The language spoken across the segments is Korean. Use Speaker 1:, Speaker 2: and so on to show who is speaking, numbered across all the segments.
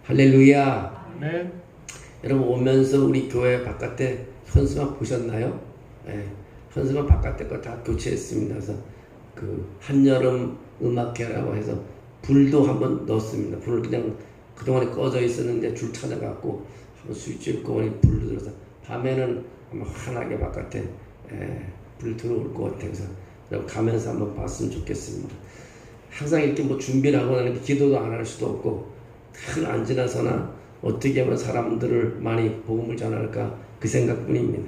Speaker 1: 할렐루야.
Speaker 2: 네.
Speaker 1: 여러분 오면서 우리 교회 바깥에 현수막 보셨나요? 네, 현수막 바깥에 거 다 교체했습니다. 그래서 그 한여름 음악회라고 해서 불도 한번 넣었습니다. 불을 그냥 그동안에 꺼져 있었는데 줄 찾아갖고 한번 스위치를 끄고 불도 들어서 밤에는 아마 환하게 바깥에 불 들어올 것 같아요. 그래서 여러분 가면서 한번 봤으면 좋겠습니다. 항상 이렇게 뭐 준비를 하고 나는 기도도 안 할 수도 없고 큰 안 지나서나 어떻게 하면 사람들을 많이 복음을 전할까 그 생각뿐입니다.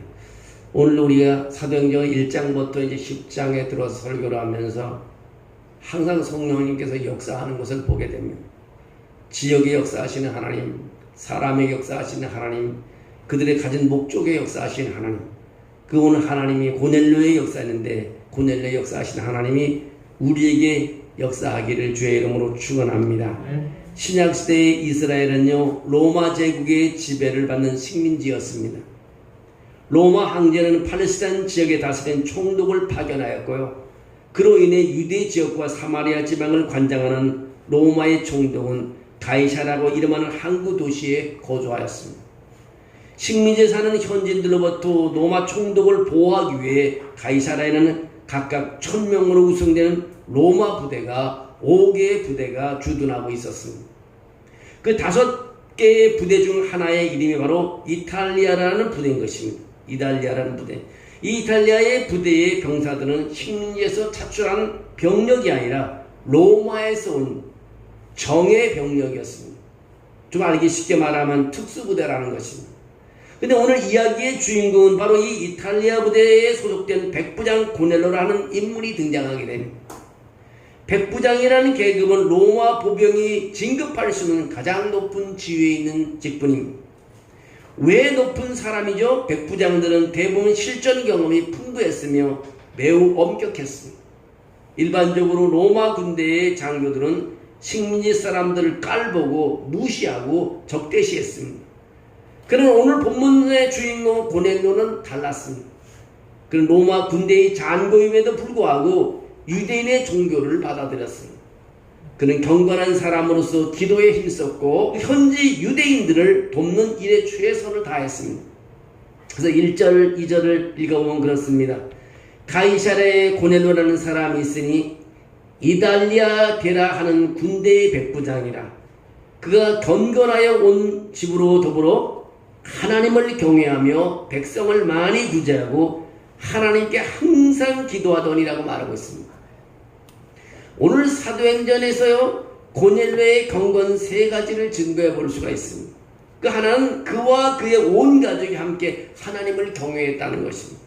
Speaker 1: 오늘 우리가 사도행전 1장부터 이제 10장에 들어서 설교를 하면서 항상 성령님께서 역사하는 것을 보게 됩니다. 지역의 역사하시는 하나님, 사람의 역사하시는 하나님, 그들의 가진 목적의 역사하시는 하나님, 그 오늘 하나님이 고넬료의 역사였는데 고넬료의 역사하시는 하나님이 우리에게 역사하기를 주의 이름으로 축원합니다. 신약시대의 이스라엘은요 로마 제국의 지배를 받는 식민지였습니다. 로마 황제는 팔레스타인 지역에 다스린 총독을 파견하였고요. 그로 인해 유대 지역과 사마리아 지방을 관장하는 로마의 총독은 가이사라고 이름하는 항구 도시에 거주하였습니다. 식민지에 사는 현지인들로부터 로마 총독을 보호하기 위해 가이사라에는 각각 1000명으로 구성되는 로마 부대가 5개의 부대가 주둔하고 있었습니다. 그 5개의 부대 중 하나의 이름이 바로 이탈리아라는 부대인 것입니다. 이탈리아라는 부대. 이 이탈리아의 부대의 병사들은 식민지에서 차출한 병력이 아니라 로마에서 온 정예 병력이었습니다. 좀 알기 쉽게 말하면 특수부대라는 것입니다. 근데 오늘 이야기의 주인공은 바로 이 이탈리아 부대에 소속된 백부장 고넬로라는 인물이 등장하게 됩니다. 백부장이라는 계급은 로마 보병이 진급할 수 있는 가장 높은 지위에 있는 직분입니다. 왜 높은 사람이죠? 백부장들은 대부분 실전 경험이 풍부했으며 매우 엄격했습니다. 일반적으로 로마 군대의 장교들은 식민지 사람들을 깔보고 무시하고 적대시했습니다. 그러나 오늘 본문의 주인공 고넬료는 달랐습니다. 그는 로마 군대의 장교임에도 불구하고 유대인의 종교를 받아들였습니다. 그는 경건한 사람으로서 기도에 힘썼고 현지 유대인들을 돕는 일에 최선을 다했습니다. 그래서 1절, 2절을 읽어보면 그렇습니다. 가이사랴에 고넬료라는 사람이 있으니 이달리아 데라 하는 군대의 백부장이라. 그가 경건하여 온 집으로 더불어 하나님을 경외하며 백성을 많이 구제하고 하나님께 항상 기도하더니라고 말하고 있습니다. 오늘 사도행전에서요 고넬료의 경건 3가지를 증거해 볼 수가 있습니다. 그 하나는 그와 그의 온 가족이 함께 하나님을 경외했다는 것입니다.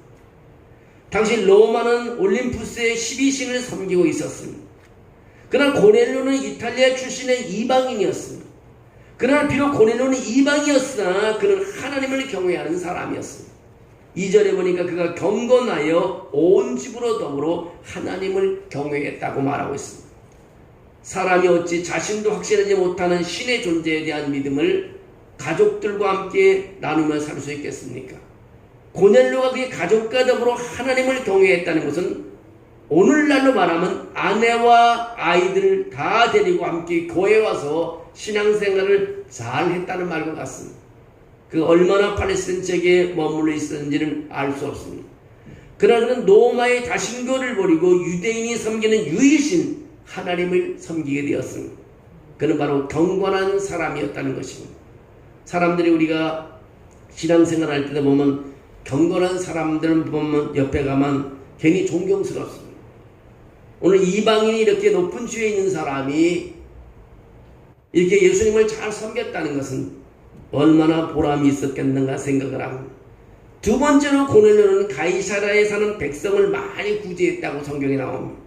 Speaker 1: 당시 로마는 올림푸스의 12신을 섬기고 있었습니다. 그러나 고넬료는 이탈리아 출신의 이방인이었습니다. 그러나 비록 고넬료는 이방이었으나 그는 하나님을 경외하는 사람이었습니다. 2절에 보니까 그가 경건하여 온 집으로 더불어 하나님을 경외했다고 말하고 있습니다. 사람이 어찌 자신도 확신하지 못하는 신의 존재에 대한 믿음을 가족들과 함께 나누며 살 수 있겠습니까? 고넬료가 그의 가족과 더불어 하나님을 경외했다는 것은 오늘날로 말하면 아내와 아이들을 다 데리고 함께 교회에 와서 신앙생활을 잘 했다는 말과 같습니다. 그 얼마나 팔레스타인 지역에 머물러 있었는지는 알 수 없습니다. 그러나 그는 로마의 다신교를 버리고 유대인이 섬기는 유일신 하나님을 섬기게 되었습니다. 그는 바로 경건한 사람이었다는 것입니다. 사람들이 우리가 신앙생활 할 때도 보면 경건한 사람들을 보면 옆에 가면 괜히 존경스럽습니다. 오늘 이방인이 이렇게 높은 지위에 있는 사람이 이렇게 예수님을 잘 섬겼다는 것은 얼마나 보람이 있었겠는가 생각을 합니다. 두 번째로 고넬료는 가이사라에 사는 백성을 많이 구제했다고 성경에 나옵니다.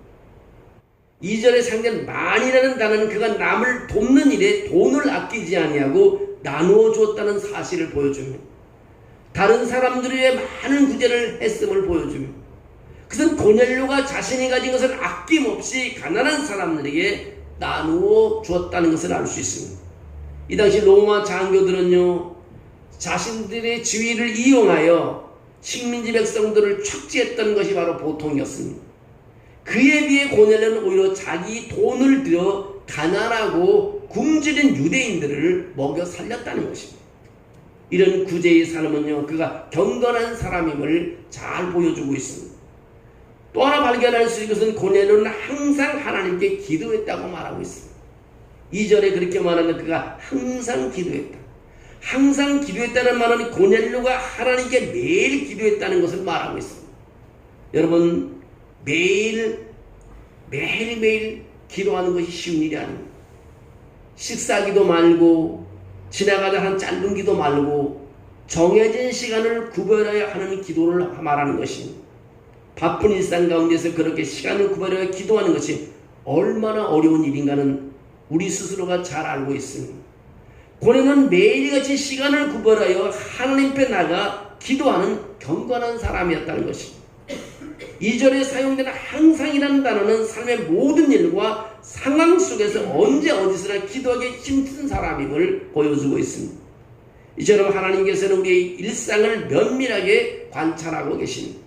Speaker 1: 2절에 사용된 많이라는 단어는 그가 남을 돕는 일에 돈을 아끼지 아니하고 나누어 주었다는 사실을 보여줍니다. 다른 사람들을 위해 많은 구제를 했음을 보여줍니다. 그것은 고넬료가 자신이 가진 것을 아낌없이 가난한 사람들에게 나누어 주었다는 것을 알 수 있습니다. 이 당시 로마 장교들은요 자신들의 지위를 이용하여 식민지 백성들을 착취했던 것이 바로 보통이었습니다. 그에 비해 고넬료는 오히려 자기 돈을 들여 가난하고 굶주린 유대인들을 먹여 살렸다는 것입니다. 이런 구제의 삶은요, 그가 경건한 사람임을 잘 보여주고 있습니다. 또 하나 발견할 수 있는 것은 고넬료는 항상 하나님께 기도했다고 말하고 있습니다. 2절에 그렇게 말하는 그가 항상 기도했다. 항상 기도했다는 말은 고넬료가 하나님께 매일 기도했다는 것을 말하고 있습니다. 여러분, 매일매일 기도하는 것이 쉬운 일이 아닙니다. 식사기도 말고 지나가다 한 짧은 기도 말고 정해진 시간을 구별해야 하는 기도를 말하는 것입니다. 바쁜 일상 가운데서 그렇게 시간을 구별해야 기도하는 것이 얼마나 어려운 일인가는 우리 스스로가 잘 알고 있습니다. 고넬료는 매일같이 시간을 구별하여 하나님 앞에 나가 기도하는 경건한 사람이었다는 것입니다. 2절에 사용되는 항상이라는 단어는 삶의 모든 일과 상황 속에서 언제 어디서나 기도하기에 힘든 사람임을 보여주고 있습니다. 이처럼 하나님께서는 우리의 일상을 면밀하게 관찰하고 계십니다.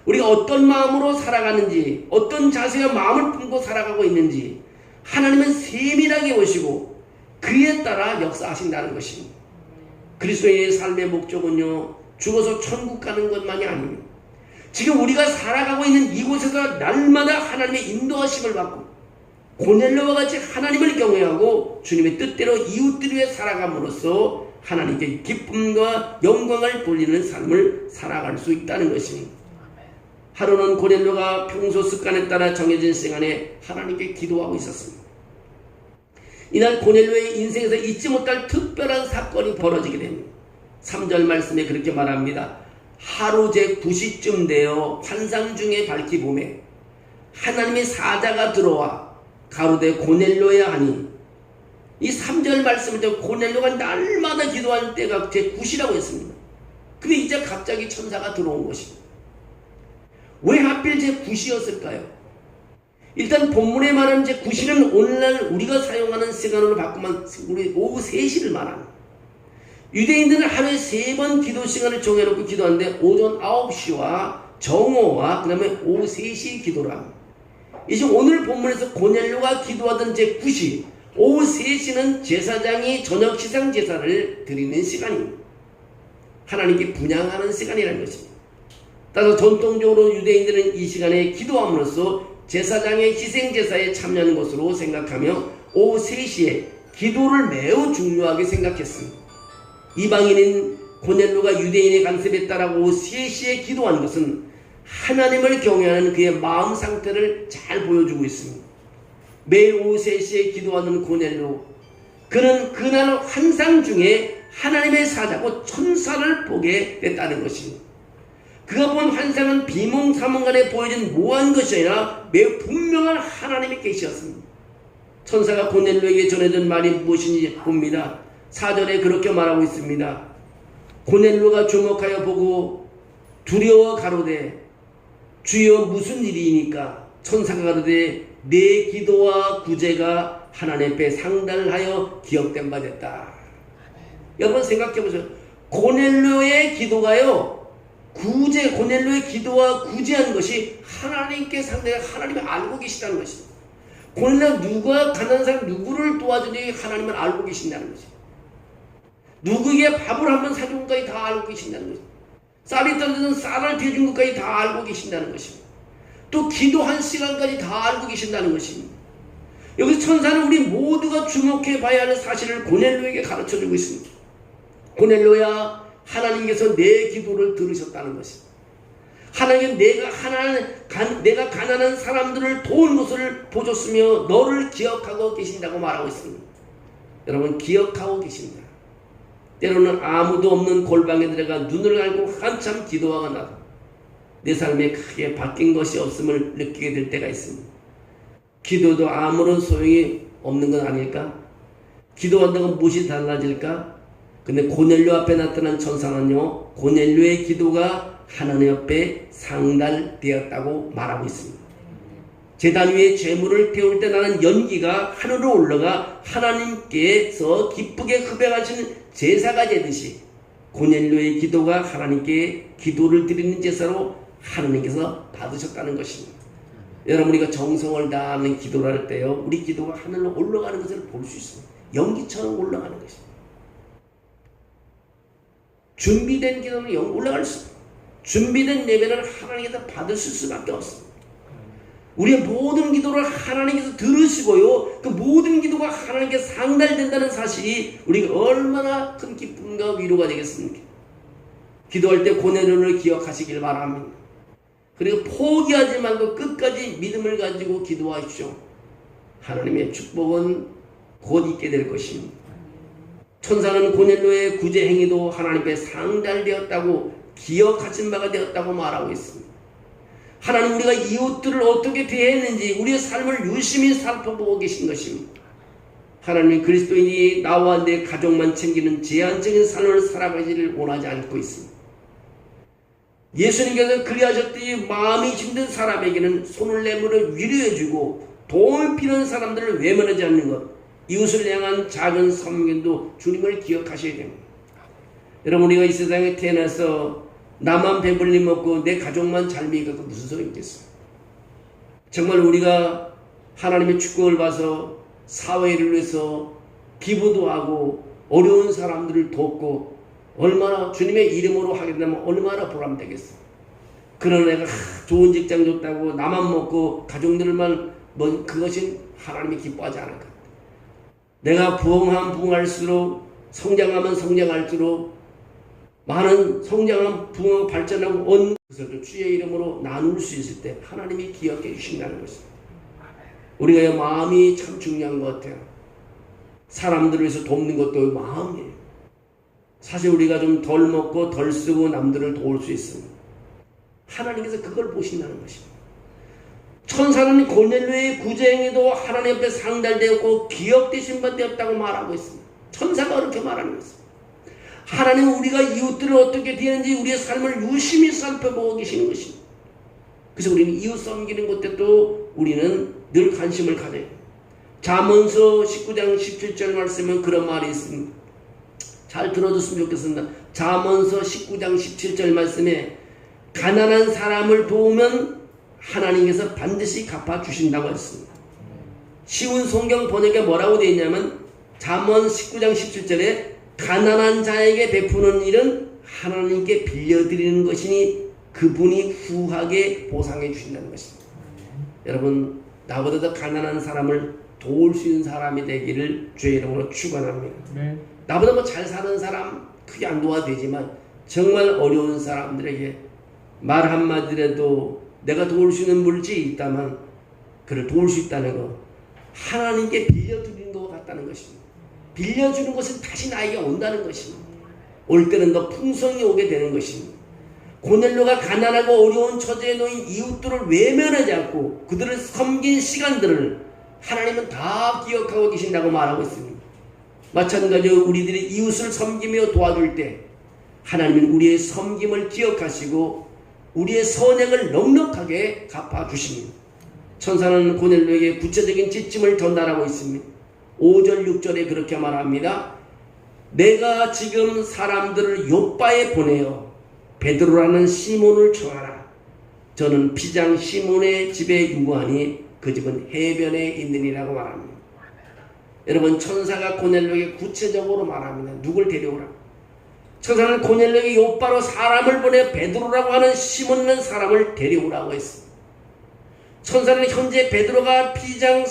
Speaker 1: 우리가 어떤 마음으로 살아가는지, 어떤 자세와 마음을 품고 살아가고 있는지 하나님은 세밀하게 보시고 그에 따라 역사하신다는 것입니다. 그리스도인의 삶의 목적은요, 죽어서 천국 가는 것만이 아닙니다. 지금 우리가 살아가고 있는 이곳에서 날마다 하나님의 인도하심을 받고 고넬료와 같이 하나님을 경외하고 주님의 뜻대로 이웃들 위해 살아감으로써 하나님께 기쁨과 영광을 돌리는 삶을 살아갈 수 있다는 것입니다. 하루는 고넬료가 평소 습관에 따라 정해진 시간에 하나님께 기도하고 있었습니다. 이날 고넬료의 인생에서 잊지 못할 특별한 사건이 벌어지게 됩니다. 3절 말씀에 그렇게 말합니다. 하루 제 9시쯤 되어 환상 중에 밝히 보매 하나님의 사자가 들어와 가로되 고넬료야 하니, 이 3절 말씀을 때 고넬료가 날마다 기도할 때가 제 9시라고 했습니다. 근데 이제 갑자기 천사가 들어온 것입니다. 왜 하필 제 9시였을까요? 일단 본문에 말하는 제 9시는 오늘날 우리가 사용하는 시간으로 바꾸면 우리 오후 3시를 말합니다. 유대인들은 하루에 3번 기도 시간을 정해놓고 기도하는데 오전 9시와 정오와 그 다음에 오후 3시 기도를 합니다. 이제 오늘 본문에서 고넬료가 기도하던 제 9시, 오후 3시는 제사장이 저녁 시상 제사를 드리는 시간입니다. 하나님께 분향하는 시간이라는 것입니다. 따라서 전통적으로 유대인들은 이 시간에 기도함으로써 제사장의 희생제사에 참여하는 것으로 생각하며 오후 3시에 기도를 매우 중요하게 생각했습니다. 이방인인 고넬료가 유대인의 간섭에 따라 오후 3시에 기도하는 것은 하나님을 경외하는 그의 마음 상태를 잘 보여주고 있습니다. 매일 오후 3시에 기도하는 고넬료, 그는 그날 환상 중에 하나님의 사자고 천사를 보게 됐다는 것입니다. 그가 본 환상은 비몽사몽간에 보여진 모호한 것이 아니라 매우 분명한 하나님의 계시였습니다. 천사가 고넬료에게 전해준 말이 무엇인지 봅니다. 4절에 그렇게 말하고 있습니다. 고넬료가 주목하여 보고 두려워 가로되 주여 무슨 일이니까? 천사가 가로되 내 기도와 구제가 하나님 앞에 상달하여 기억된 바 됐다. 여러분 생각해 보세요. 고넬료의 기도가요, 고넬료의 기도와 구제한 것이 하나님께 상대해 하나님이 알고 계시다는 것입니다. 고넬료 누가 가난한 사람 누구를 도와주니 하나님은 알고 계신다는 것입니다. 누구에게 밥을 한번 사준 것까지 다 알고 계신다는 것입니다. 쌀이 떨어지는 쌀을 대준 것까지 다 알고 계신다는 것입니다. 또 기도한 시간까지 다 알고 계신다는 것입니다. 여기서 천사는 우리 모두가 주목해 봐야 하는 사실을 고넬료에게 가르쳐주고 있습니다. 고넬료야, 하나님께서 내 기도를 들으셨다는 것입니다. 하나님은 내가 가난한 사람들을 도운 것을 보셨으며 너를 기억하고 계신다고 말하고 있습니다. 여러분, 기억하고 계십니다. 때로는 아무도 없는 골방에 들어가 눈을 감고 한참 기도하거나 내 삶에 크게 바뀐 것이 없음을 느끼게 될 때가 있습니다. 기도도 아무런 소용이 없는 건 아닐까? 기도한다고 무엇이 달라질까? 근데 고넬료 앞에 나타난 천사는요, 고넬료의 기도가 하나님 앞에 상달되었다고 말하고 있습니다. 제단 위에 제물을 태울 때 나는 연기가 하늘로 올라가 하나님께서 기쁘게 흡양하시는 제사가 되듯이 고넬료의 기도가 하나님께 기도를 드리는 제사로 하나님께서 받으셨다는 것입니다. 여러분, 우리가 정성을 다하는 기도를 할 때요, 우리 기도가 하늘로 올라가는 것을 볼 수 있습니다. 연기처럼 올라가는 것입니다. 준비된 기도는 올라갈 수 없습니다. 준비된 예배는 하나님께서 받으실 수밖에 없습니다. 우리의 모든 기도를 하나님께서 들으시고요, 그 모든 기도가 하나님께 상달된다는 사실이 우리가 얼마나 큰 기쁨과 위로가 되겠습니까? 기도할 때 고뇌를 기억하시길 바랍니다. 그리고 포기하지 말고 끝까지 믿음을 가지고 기도하십시오. 하나님의 축복은 곧 있게 될 것입니다. 천사는 고넬료의 구제 행위도 하나님께 상달되었다고 기억하신 바가 되었다고 말하고 있습니다. 하나님 우리가 이웃들을 어떻게 대했는지 우리의 삶을 유심히 살펴보고 계신 것입니다. 하나님 그리스도인이 나와 내 가족만 챙기는 제한적인 삶을 살아가기를 원하지 않고 있습니다. 예수님께서 그리하셨듯이 마음이 힘든 사람에게는 손을 내밀어 위로해주고 도움을 필요한 사람들을 외면하지 않는 것, 이웃을 향한 작은 섬김도 주님을 기억하셔야 됩니다. 여러분 우리가 이 세상에 태어나서 나만 배불리 먹고 내 가족만 잘 먹이고 무슨 소용이 있겠어요? 정말 우리가 하나님의 축복을 봐서 사회를 위해서 기부도 하고 어려운 사람들을 돕고 얼마나 주님의 이름으로 하게 되면 얼마나 보람되겠어. 그런 애가 좋은 직장 줬다고 나만 먹고 가족들만 그것이 하나님이 기뻐하지 않을 것 같아. 내가 부흥할수록 성장하면 성장할수록 많은 성장한 부흥하고 발전하고 온 것을 주의 이름으로 나눌 수 있을 때 하나님이 기억해 주신다는 것입니다. 우리가 마음이 참 중요한 것 같아요. 사람들을 위해서 돕는 것도 마음이에요. 사실 우리가 좀 덜 먹고 덜 쓰고 남들을 도울 수 있습니다. 하나님께서 그걸 보신다는 것입니다. 천사는 고넬료의 구제행위도 하나님 앞에 상달되었고 기억되신 바 되었다고 말하고 있습니다. 천사가 그렇게 말하는 것입니다. 하나님은 우리가 이웃들을 어떻게 대하는지 우리의 삶을 유심히 살펴보고 계시는 것입니다. 그래서 우리는 이웃 섬기는 것에도 우리는 늘 관심을 가져야 합니다. 잠언서 19장 17절 말씀은 그런 말이 있습니다. 잘 들어줬으면 좋겠습니다. 잠언서 19장 17절 말씀에 가난한 사람을 도우면 하나님께서 반드시 갚아주신다고 했습니다. 쉬운 성경 번역에 뭐라고 되어 있냐면 잠언 19장 17절에 가난한 자에게 베푸는 일은 하나님께 빌려드리는 것이니 그분이 후하게 보상해 주신다는 것입니다. 여러분 나보다 더 가난한 사람을 도울 수 있는 사람이 되기를 주의 이름으로 축원합니다. 네. 나보다 뭐 잘 사는 사람 크게 안 도와도 되지만 정말 어려운 사람들에게 말 한마디라도 내가 도울 수 있는 물질이 있다면 그를 도울 수 있다는 것, 하나님께 빌려드리는 것 같다는 것입니다. 빌려주는 것은 다시 나에게 온다는 것입니다. 올 때는 더 풍성히 오게 되는 것입니다. 고넬료가 가난하고 어려운 처지에 놓인 이웃들을 외면하지 않고 그들을 섬긴 시간들을 하나님은 다 기억하고 계신다고 말하고 있습니다. 마찬가지로 우리들이 이웃을 섬기며 도와줄 때 하나님은 우리의 섬김을 기억하시고 우리의 선행을 넉넉하게 갚아주십니다. 천사는 고넬료에게 구체적인 지침을 전달하고 있습니다. 5절 6절에 그렇게 말합니다. 내가 지금 사람들을 욥바에 보내어 베드로라는 시몬을 청하라. 저는 피장 시몬의 집에 유구하니 그 집은 해변에 있느니라고 말합니다. 여러분 천사가 고넬료에게 구체적으로 말합니다. 누굴 데려오라. 천사는 고넬료에게 욥바로 사람을 보내 베드로라고 하는 시몬이라는 사람을 데려오라고 했습니다. 천사는 현재 베드로가 피장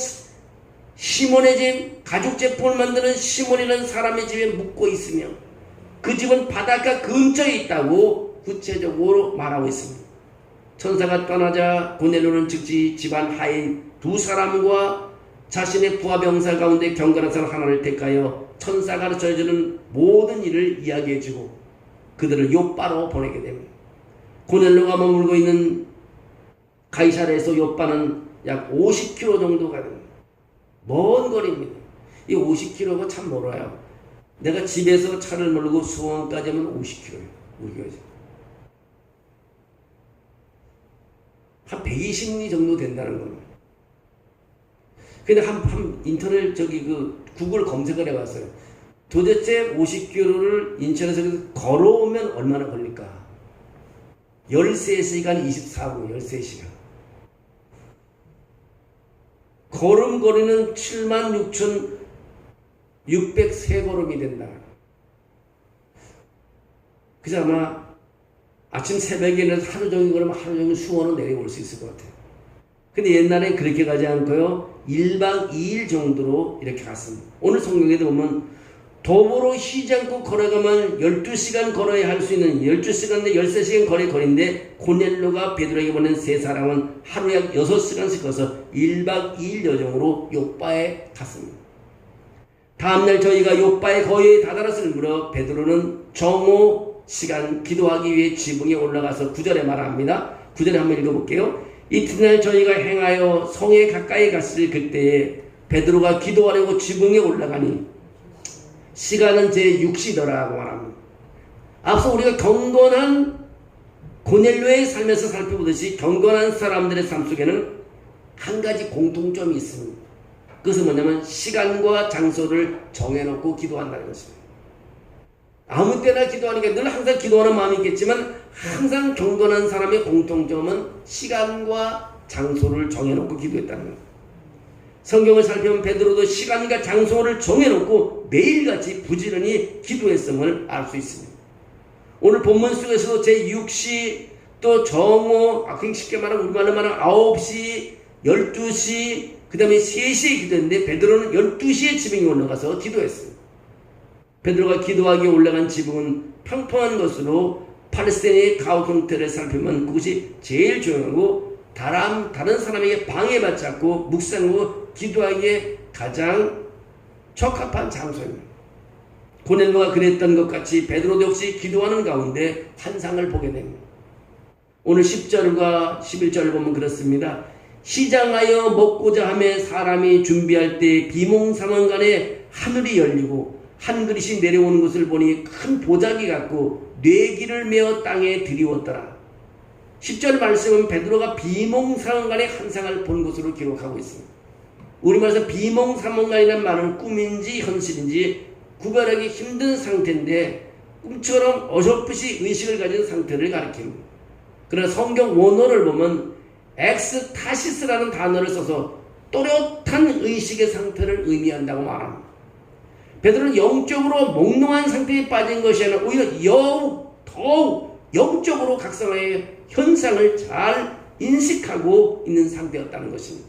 Speaker 1: 시몬의 집, 가죽 제품을 만드는 시몬이라는 사람의 집에 묵고 있으며 그 집은 바닷가 근처에 있다고 구체적으로 말하고 있습니다. 천사가 떠나자 고넬료는 즉시 집안 하인 두 사람과 자신의 부하 병사 가운데 경건한 사람 하나를 택하여 천사가 가르쳐주는 모든 일을 이야기해주고 그들을 욥바로 보내게 됩니다. 고넬료가 머물고 있는 가이사랴에서 욥바는 약 50km 정도가 됩니다. 먼 거리입니다. 이 50km가 참 멀어요. 내가 집에서 차를 몰고 수원까지 하면 50km예요. 우리가 한 120리 정도 된다는 겁니다. 근데 한 인터넷 구글 검색을 해봤어요. 도대체 50km를 인천에서 걸어오면 얼마나 걸릴까? 13시간 24분, 13시간. 걸음거리는 603걸음이 된다. 그래서 아마 아침 새벽에 일어나서 하루 종일 걸으면 하루 종일 수원은 내려올 수 있을 것 같아요. 근데 옛날엔 그렇게 가지 않고요. 1박 2일 정도로 이렇게 갔습니다. 오늘 성경에도 보면 도보로 쉬지 않고 걸어가면 12시간 걸어야 할 수 있는 12시간 내 13시간 거리인데 고넬료가 베드로에게 보낸 세 사람은 하루에 약 6시간씩 걸어서 1박 2일 여정으로 요바에 갔습니다. 다음날 저희가 요바에 거의 다다랐을 무렵 베드로는 정오 시간 기도하기 위해 지붕에 올라가서 9절에 말합니다. 9절에 한번 읽어볼게요. 이튿날 저희가 행하여 성에 가까이 갔을 그때에 베드로가 기도하려고 지붕에 올라가니 시간은 제6시더라고 말합니다. 앞서 우리가 경건한 고넬료의 삶에서 살펴보듯이 경건한 사람들의 삶 속에는 한 가지 공통점이 있습니다. 그것은 뭐냐면 시간과 장소를 정해놓고 기도한다는 것입니다. 아무 때나 기도하는 게 늘 항상 기도하는 마음이 있겠지만 항상 경건한 사람의 공통점은 시간과 장소를 정해놓고 기도했다는 겁니다. 성경을 살펴보면 베드로도 시간과 장소를 정해놓고 매일같이 부지런히 기도했음을 알 수 있습니다. 오늘 본문 속에서도 제6시 또 정오 쉽게 말하면 우리말로 말하면 9시 12시 그 다음에 3시에 기도했는데 베드로는 12시에 지붕에 올라가서 기도했습니다. 베드로가 기도하기에 올라간 지붕은 평평한 것으로 팔레스타인의 가옥 형태를 살피면 그것이 제일 조용하고 다른 사람에게 방해받지 않고 묵상하고 기도하기에 가장 적합한 장소입니다. 고넬료가 그랬던 것 같이 베드로도 역시 기도하는 가운데 환상을 보게 됩니다. 오늘 10절과 11절을 보면 그렇습니다. 시장하여 먹고자 하며 사람이 준비할 때 비몽사몽간에 하늘이 열리고 한 그릇이 내려오는 것을 보니 큰 보자기 같고 뇌기를 메어 땅에 들이웠더라. 10절 말씀은 베드로가 비몽사몽간의 환상을 본 것으로 기록하고 있습니다. 우리말에서 비몽사몽간이라는 말은 꿈인지 현실인지 구별하기 힘든 상태인데 꿈처럼 어설프시 의식을 가진 상태를 가리킵니다. 그러나 성경 원어를 보면 엑스타시스라는 단어를 써서 또렷한 의식의 상태를 의미한다고 말합니다. 베드로는 영적으로 몽롱한 상태에 빠진 것이 아니라 오히려 더욱 영적으로 각성하여 현상을 잘 인식하고 있는 상태였다는 것입니다.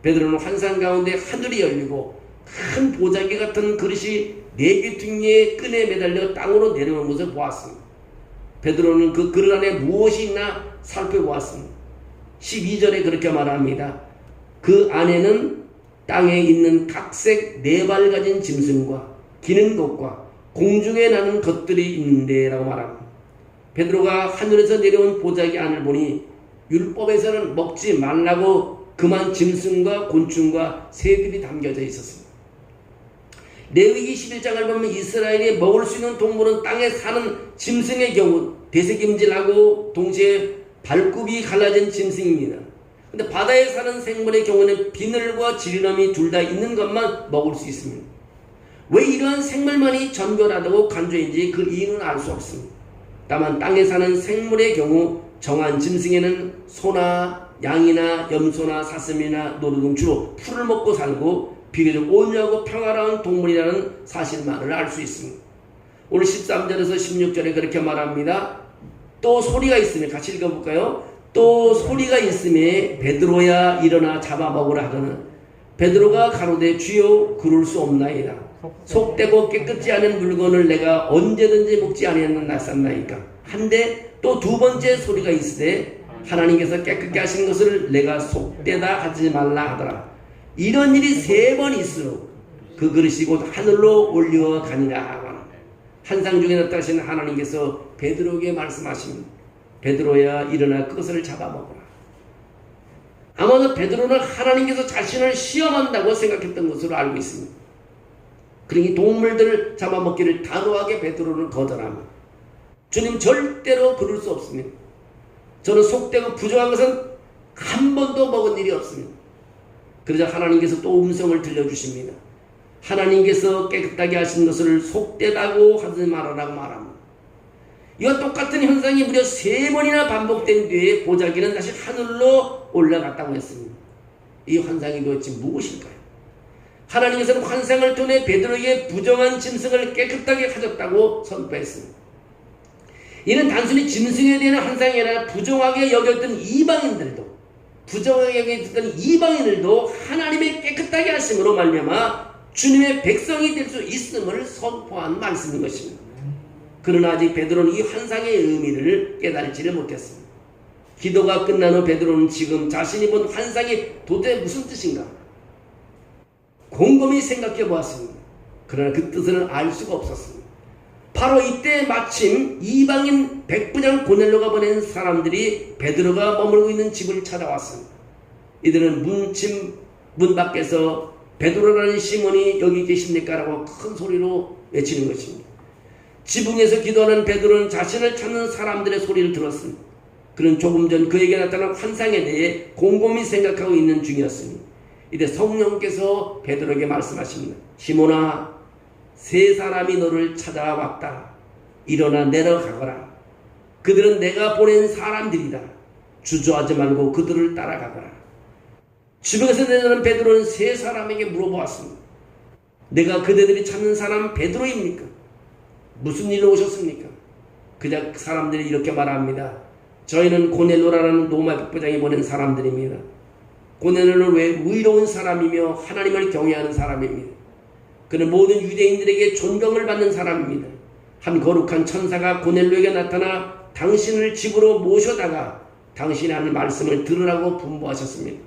Speaker 1: 베드로는 환상 가운데 하늘이 열리고 큰 보자기 같은 그릇이 4개 퉁이에 끈에 매달려 땅으로 내려오는 것을 보았습니다. 베드로는 그 그릇 안에 무엇이 있나 살펴보았습니다. 12절에 그렇게 말합니다. 그 안에는 땅에 있는 각색 4발 가진 짐승과 기는 것과 공중에 나는 것들이 있는데 라고 말합니다. 베드로가 하늘에서 내려온 보자기 안을 보니 율법에서는 먹지 말라고 그만 짐승과 곤충과 새들이 담겨져 있었습니다. 레위기 11장을 보면 이스라엘이 먹을 수 있는 동물은 땅에 사는 짐승의 경우 되새김질하고 동시에 발굽이 갈라진 짐승입니다. 근데 바다에 사는 생물의 경우는 비늘과 지느러미 둘 다 있는 것만 먹을 수 있습니다. 왜 이러한 생물만이 전별하다고 간주했는지 그 이유는 알 수 없습니다. 다만 땅에 사는 생물의 경우 정한 짐승에는 소나 양이나 염소나 사슴이나 노루 등 주로 풀을 먹고 살고 비교적 온유하고 평화로운 동물이라는 사실만을 알 수 있습니다. 오늘 13절에서 16절에 그렇게 말합니다. 또 소리가 있으며 같이 읽어볼까요? 또 소리가 있으며 베드로야 일어나 잡아먹으라 하거늘 베드로가 가로되 주여 그럴 수 없나이다. 속되고 깨끗지 않은 물건을 내가 언제든지 먹지 아니하는 낯선나이까. 한데 또 두 번째 소리가 있으되 하나님께서 깨끗게 하신 것을 내가 속되다 하지 말라 하더라. 이런 일이 3번 있으므로 그 그릇이 곧 하늘로 올려가니라. 환상 중에 나타나신 하나님께서 베드로에게 말씀하십니다. 베드로야 일어나 그것을 잡아먹어라. 아마도 베드로는 하나님께서 자신을 시험한다고 생각했던 것으로 알고 있습니다. 그러니 동물들을 잡아먹기를 단호하게 베드로는 거절합니다. 주님 절대로 그럴 수 없습니다. 저는 속되고 부정한 것은 한 번도 먹은 일이 없습니다. 그러자 하나님께서 또 음성을 들려주십니다. 하나님께서 깨끗하게 하신 것을 속되다고 하지 말아라고 말합니다. 이와 똑같은 현상이 무려 3번이나 반복된 뒤에 보자기는 다시 하늘로 올라갔다고 했습니다. 이 환상이 도대체 무엇일까요? 하나님께서는 환상을 통해 베드로에게 부정한 짐승을 깨끗하게 가졌다고 선포했습니다. 이는 단순히 짐승에 대한 환상이 아니라 부정하게 여겼던 이방인들도 하나님의 깨끗하게 하심으로 말미암아 주님의 백성이 될 수 있음을 선포한 말씀인 것입니다. 그러나 아직 베드로는 이 환상의 의미를 깨달지를 못했습니다. 기도가 끝난 후 베드로는 지금 자신이 본 환상이 도대체 무슨 뜻인가 곰곰이 생각해 보았습니다. 그러나 그 뜻을 알 수가 없었습니다. 바로 이때 마침 이방인 백부장 고넬료가 보낸 사람들이 베드로가 머물고 있는 집을 찾아왔습니다. 이들은 문 밖에서 베드로라는 시몬이 여기 계십니까? 라고 큰 소리로 외치는 것입니다. 지붕에서 기도하는 베드로는 자신을 찾는 사람들의 소리를 들었습니다. 그는 조금 전 그에게 나타난 환상에 대해 곰곰이 생각하고 있는 중이었습니다. 이때 성령께서 베드로에게 말씀하십니다. 시몬아, 세 사람이 너를 찾아왔다. 일어나 내려가거라. 그들은 내가 보낸 사람들이다. 주저하지 말고 그들을 따라가거라. 지붕에서 내려오는 베드로는 세 사람에게 물어보았습니다. 내가 그대들이 찾는 사람 베드로입니까? 무슨 일로 오셨습니까? 그냥 사람들이 이렇게 말합니다. 저희는 고넬료라는 로마 백부장이 보낸 사람들입니다. 고넬료는 왜 의로운 사람이며 하나님을 경외하는 사람입니다. 그는 모든 유대인들에게 존경을 받는 사람입니다. 한 거룩한 천사가 고넬료에게 나타나 당신을 집으로 모셔다가 당신이 하는 말씀을 들으라고 분부하셨습니다.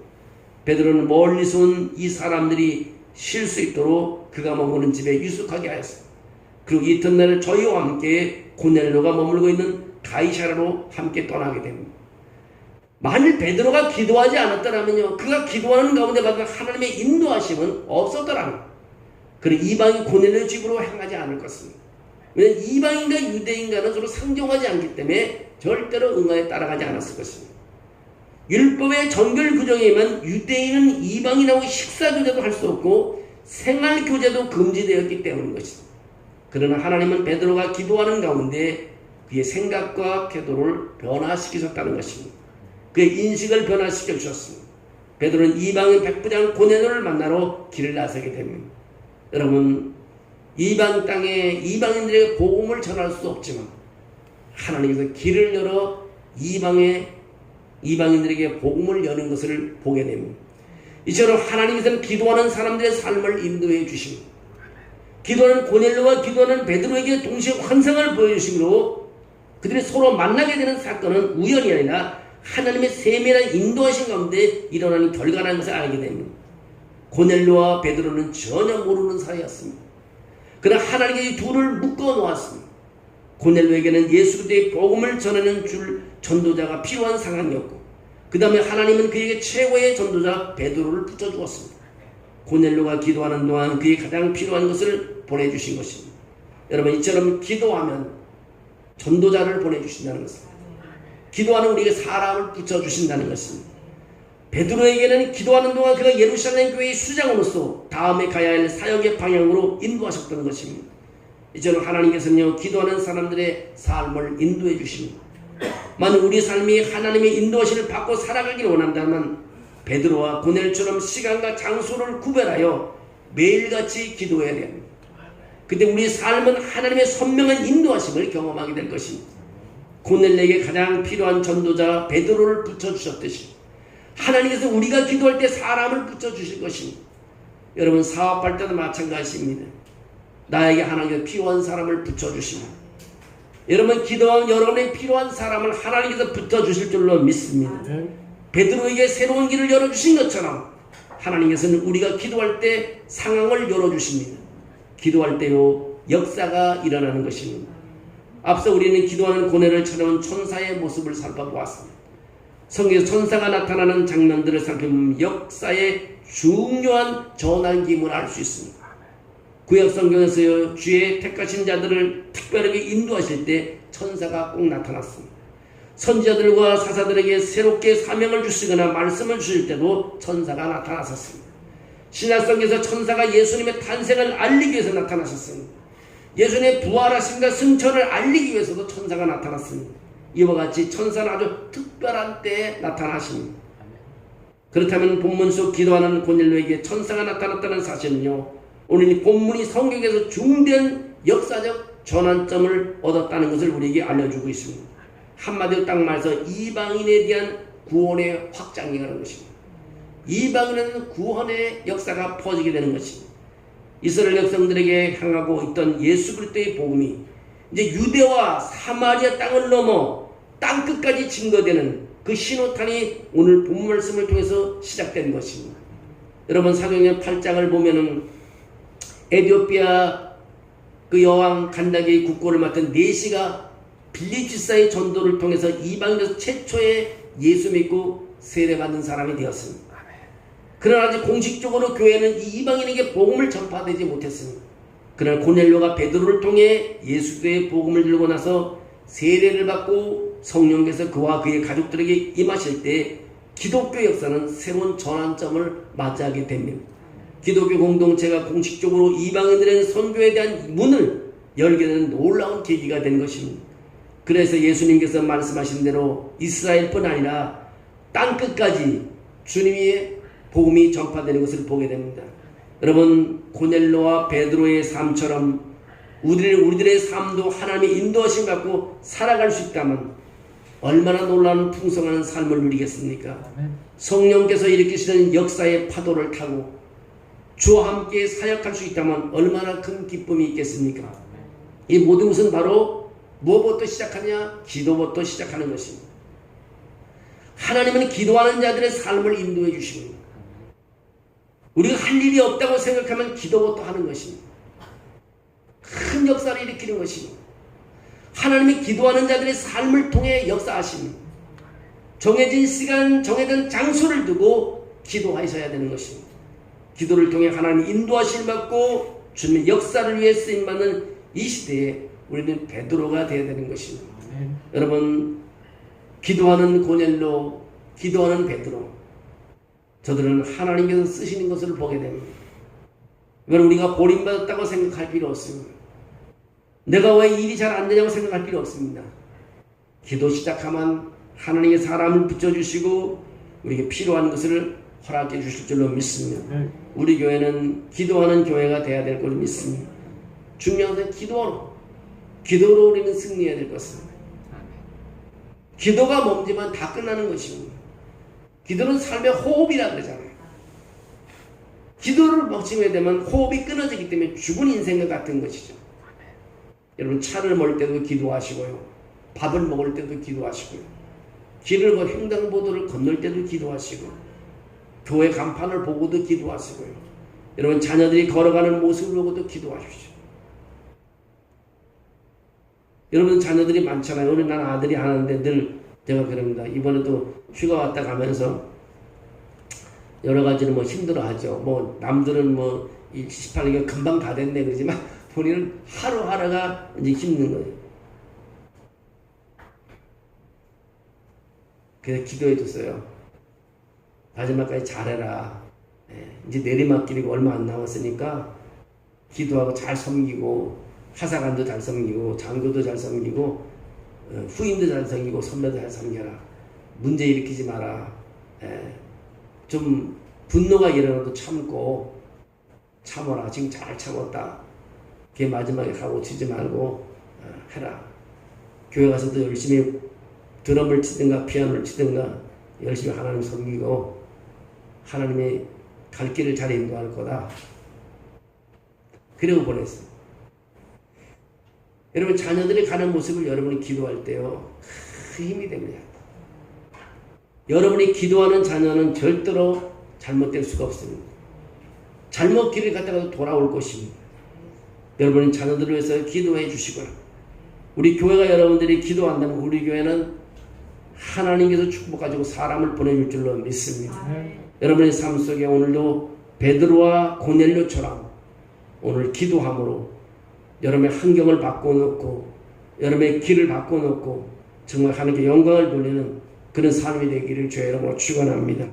Speaker 1: 베드로는 멀리서 온 이 사람들이 쉴 수 있도록 그가 머무는 집에 유숙하게 하였습니다. 그리고 이튿날 저희와 함께 고넬료가 머물고 있는 가이사라로 함께 떠나게 됩니다. 만일 베드로가 기도하지 않았더라면요, 그가 기도하는 가운데 받은 하나님의 인도하심은 없었더라면 그는 이방인 고넬료 집으로 향하지 않을 것입니다. 왜냐하면 이방인과 유대인과는 서로 상종하지 않기 때문에 절대로 응하에 따라가지 않았을 것입니다. 율법의 정결 규정에 의하면 유대인은 이방인하고 식사교제도 할 수 없고 생활교제도 금지되었기 때문인 것입니다. 그러나 하나님은 베드로가 기도하는 가운데 그의 생각과 태도를 변화시키셨다는 것입니다. 그의 인식을 변화시켜 주셨습니다. 베드로는 이방인 백부장 고넬료를 만나러 길을 나서게 됩니다. 여러분, 이방 땅에 이방인들에게 복음을 전할 수 없지만 하나님께서 길을 열어 이방인들에게 복음을 여는 것을 보게 됩니다. 이처럼 하나님께서는 기도하는 사람들의 삶을 인도해 주십니다. 기도하는 고넬료와 기도하는 베드로에게 동시에 환상을 보여주심으로 그들이 서로 만나게 되는 사건은 우연이 아니라 하나님의 세밀한 인도하신 가운데 일어나는 결과라는 것을 알게 됩니다. 고넬료와 베드로는 전혀 모르는 사이였습니다. 그러나 하나님께 이 둘을 묶어 놓았습니다. 고넬료에게는 예수 그리스도의 복음을 전하는 줄 전도자가 필요한 상황이었고, 그 다음에 하나님은 그에게 최고의 전도자 베드로를 붙여주었습니다. 고넬료가 기도하는 동안 그에게 가장 필요한 것을 보내주신 것입니다. 여러분, 이처럼 기도하면 전도자를 보내주신다는 것입니다. 기도하는 우리에게 사람을 붙여주신다는 것입니다. 베드로에게는 기도하는 동안 그가 예루살렘 교회의 수장으로서 다음에 가야 할 사역의 방향으로 인도하셨던 것입니다. 이처럼 하나님께서는요, 기도하는 사람들의 삶을 인도해 주십니다. 만약 우리 삶이 하나님의 인도하심을 받고 살아가기를 원한다면 베드로와 고넬료처럼 시간과 장소를 구별하여 매일같이 기도해야 됩니다. 그때 우리 삶은 하나님의 선명한 인도하심을 경험하게 될 것입니다. 고넬료에게 가장 필요한 전도자 베드로를 붙여주셨듯이 하나님께서 우리가 기도할 때 사람을 붙여주실 것입니다. 여러분, 사업할 때도 마찬가지입니다. 나에게 하나님께서 필요한 사람을 붙여주십니다. 여러분, 기도하면 여러분의 필요한 사람을 하나님께서 붙여주실 줄로 믿습니다. 베드로에게 새로운 길을 열어주신 것처럼 하나님께서는 우리가 기도할 때 상황을 열어주십니다. 기도할 때요, 역사가 일어나는 것입니다. 앞서 우리는 기도하는 고넬료를 찾아온 천사의 모습을 살펴보았습니다. 성경에서 천사가 나타나는 장면들을 살펴보면 역사의 중요한 전환기임을 알 수 있습니다. 구약 성경에서요, 주의 택하신 자들을 특별하게 인도하실 때 천사가 꼭 나타났습니다. 선지자들과 사사들에게 새롭게 사명을 주시거나 말씀을 주실 때도 천사가 나타나셨습니다. 신약성경에서 천사가 예수님의 탄생을 알리기 위해서 나타나셨습니다. 예수님의 부활하심과 승천을 알리기 위해서도 천사가 나타났습니다. 이와 같이 천사는 아주 특별한 때에 나타나십니다. 그렇다면 본문 속 기도하는 고넬료에게 천사가 나타났다는 사실은요, 오늘 이 본문이 성경에서 중대한 역사적 전환점을 얻었다는 것을 우리에게 알려주고 있습니다. 한마디로 딱 말해서 이방인에 대한 구원의 확장이라는 것입니다. 이방인에는 구원의 역사가 퍼지게 되는 것입니다. 이스라엘 백성들에게 향하고 있던 예수 그리스도의 복음이 이제 유대와 사마리아 땅을 넘어 땅 끝까지 증거되는 그 신호탄이 오늘 본문 말씀을 통해서 시작된 것입니다. 여러분, 사도행전 8장을 보면은 에티오피아 그 여왕 간다게의 국고를 맡은 네시가 빌립지사의 전도를 통해서 이방인에서 최초의 예수 믿고 세례받는 사람이 되었습니다. 그러나 아직 공식적으로 교회는 이 이방인에게 복음을 전파되지 못했습니다. 그러나 고넬료가 베드로를 통해 예수의 복음을 들고 나서 세례를 받고 성령께서 그와 그의 가족들에게 임하실 때 기독교 역사는 새로운 전환점을 맞이하게 됩니다. 기독교 공동체가 공식적으로 이방인들의 선교에 대한 문을 열게 되는 놀라운 계기가 된 것입니다. 그래서 예수님께서 말씀하신 대로 이스라엘뿐 아니라 땅 끝까지 주님의 복음이 전파되는 것을 보게 됩니다. 여러분, 고넬료와 베드로의 삶처럼 우리들의 삶도 하나님의 인도하심 갖고 살아갈 수 있다면 얼마나 놀라운 풍성한 삶을 누리겠습니까? 성령께서 일으키시는 역사의 파도를 타고 주와 함께 사역할 수 있다면 얼마나 큰 기쁨이 있겠습니까? 이 모든 것은 바로 무엇부터 시작하냐? 기도부터 시작하는 것입니다. 하나님은 기도하는 자들의 삶을 인도해 주십니다. 우리가 할 일이 없다고 생각하면 기도부터 하는 것입니다. 큰 역사를 일으키는 것입니다. 하나님이 기도하는 자들의 삶을 통해 역사하십니다. 정해진 시간, 정해진 장소를 두고 기도하셔야 되는 것입니다. 기도를 통해 하나님 인도하심을 받고 주님의 역사를 위해 쓰임받는 이 시대에 우리는 베드로가 되어야 되는 것입니다. 여러분, 기도하는 고넬료, 기도하는 베드로, 저들은 하나님께서 쓰시는 것을 보게 됩니다. 이건 우리가 버림받았다고 생각할 필요 없습니다. 내가 왜 일이 잘 안 되냐고 생각할 필요 없습니다. 기도 시작하면 하나님의 사람을 붙여주시고 우리에게 필요한 것을 허락해 주실 줄로 믿습니다. 우리 교회는 기도하는 교회가 되어야 될 것을 믿습니다. 중요한 것은 기도로 우리는 승리해야 될 것입니다. 기도가 멈지만 다 끝나는 것입니다. 기도는 삶의 호흡이라 그러잖아요. 기도를 멈추게 되면 호흡이 끊어지기 때문에 죽은 인생과 같은 것이죠. 여러분, 차를 몰 때도 기도하시고요. 밥을 먹을 때도 기도하시고요. 길을 횡단보도를 건널 때도 기도하시고, 교회 간판을 보고도 기도하시고요. 여러분, 자녀들이 걸어가는 모습을 보고도 기도하십시오. 여러분, 자녀들이 많잖아요. 오늘 난 아들이 하는데 늘 제가 그럽니다. 이번에도 휴가 왔다 가면서 여러 가지로 뭐 힘들어하죠. 뭐 남들은 뭐 18개월 금방 다 됐네 그러지만 본인은 하루하루가 이제 힘든 거예요. 그래서 기도해 줬어요. 마지막까지 잘해라. 이제 내리막길이고 얼마 안 남았으니까 기도하고 잘 섬기고 하사관도 잘 섬기고 장교도 잘 섬기고 후임도 잘 섬기고 선배도 잘 섬겨라. 문제 일으키지 마라. 좀 분노가 일어나도 참어라. 지금 잘 참았다. 그게 마지막에 하고 치지 말고 해라. 교회 가서도 열심히 드럼을 치든가 피아노를 치든가 열심히 하나님 섬기고 하나님의 갈 길을 잘 인도할 거다. 그리고 보냈어요. 여러분, 자녀들이 가는 모습을 여러분이 기도할 때요, 큰 힘이 됩니다. 여러분이 기도하는 자녀는 절대로 잘못될 수가 없습니다. 잘못 길을 갔다가 돌아올 것입니다. 여러분이 자녀들을 위해서 기도해 주시고요. 우리 교회가 여러분들이 기도한다면 우리 교회는 하나님께서 축복 가지고 사람을 보내줄 줄로 믿습니다. 여러분의 삶 속에 오늘도 베드로와 고넬료처럼 오늘 기도함으로 여러분의 환경을 바꿔놓고 여러분의 길을 바꿔놓고 정말 하나님께 영광을 돌리는 그런 삶이 되기를 주의 이름으로 축원합니다.